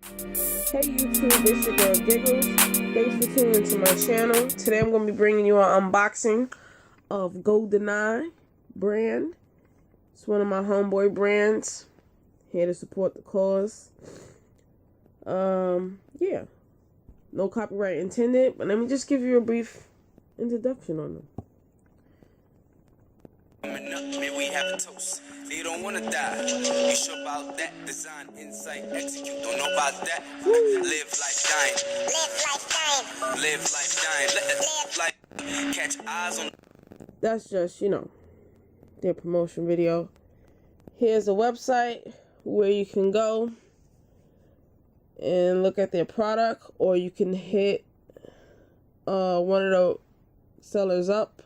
Hey YouTube, it's your girl Giggles. Thanks for tuning into my channel. Today I'm going to be bringing you an unboxing of GoalDnI brand. It's one of my homeboy brands. Here to support the cause. Yeah. No copyright intended, but let me just give you a brief introduction on them. Man, we have a toast. You don't want to die. You sure about that? Design, insight, execute. Don't know about that. Live life dying. Live life dying. Live life dying. Catch eyes on. That's just, their promotion video. Here's a website where you can go and look at their product, or you can hit one of the sellers up,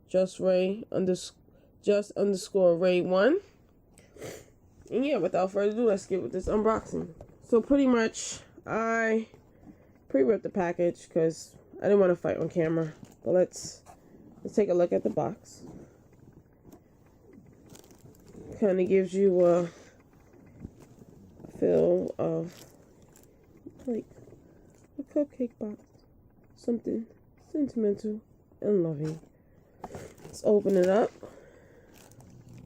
just Ray _Ray1. And yeah, without further ado, let's get with this unboxing. So pretty much I pre-ripped the package because I didn't want to fight on camera. But let's take a look at the box. Kind of gives you a feel of like a cupcake box, something sentimental and loving. Let's open it up.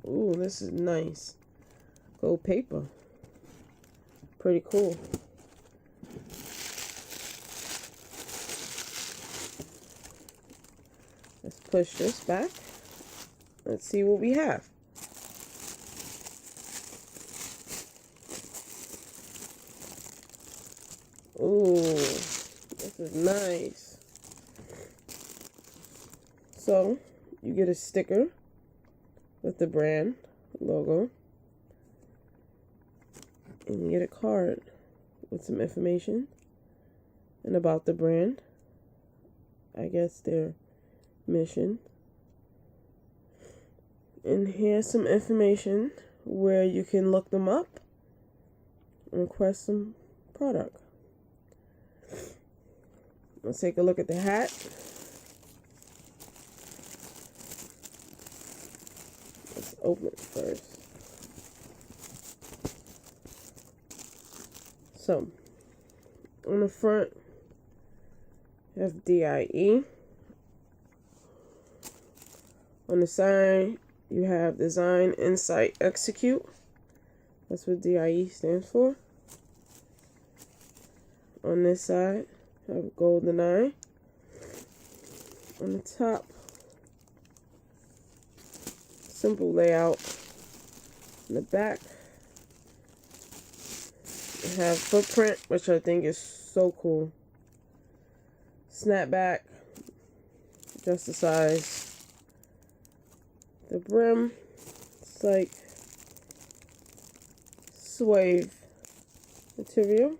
Ooh, this is nice. Gold paper. Pretty cool. Let's push this back. Let's see what we have. Ooh, this is nice. So, you get a sticker with the brand logo, and you get a card with some information and about the brand. I guess their mission. And here's some information where you can look them up and request some product. Let's take a look at the hat. Let's open it first. So, on the front, you have DIE. On the side, you have Design, Insight, Execute. That's what DIE stands for. On this side, you have GoalDnI. On the top, simple layout. In the back, you have footprint, which I think is so cool. Snapback, just the size. The brim, it's like suede material.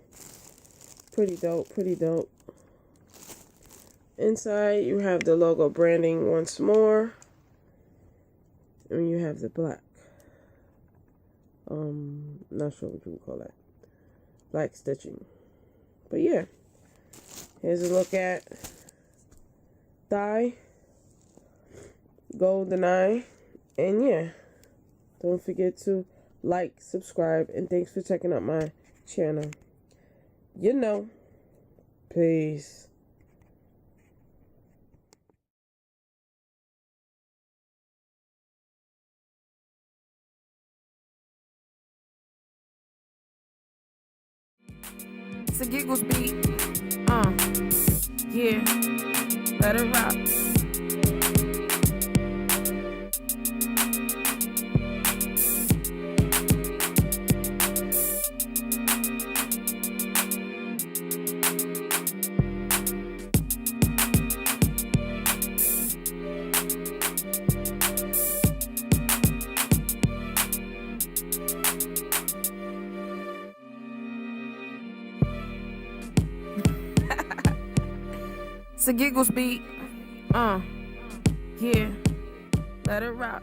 Pretty dope, pretty dope. Inside, you have the logo branding once more. And you have the black. Not sure what you would call that. Black stitching. But yeah. Here's a look at GoalDnI. And yeah. Don't forget to like, subscribe, and thanks for checking out my channel. Peace. It's a Giggles beat. Yeah. Let it rock. It's a Giggles beat. Yeah. Let it rock.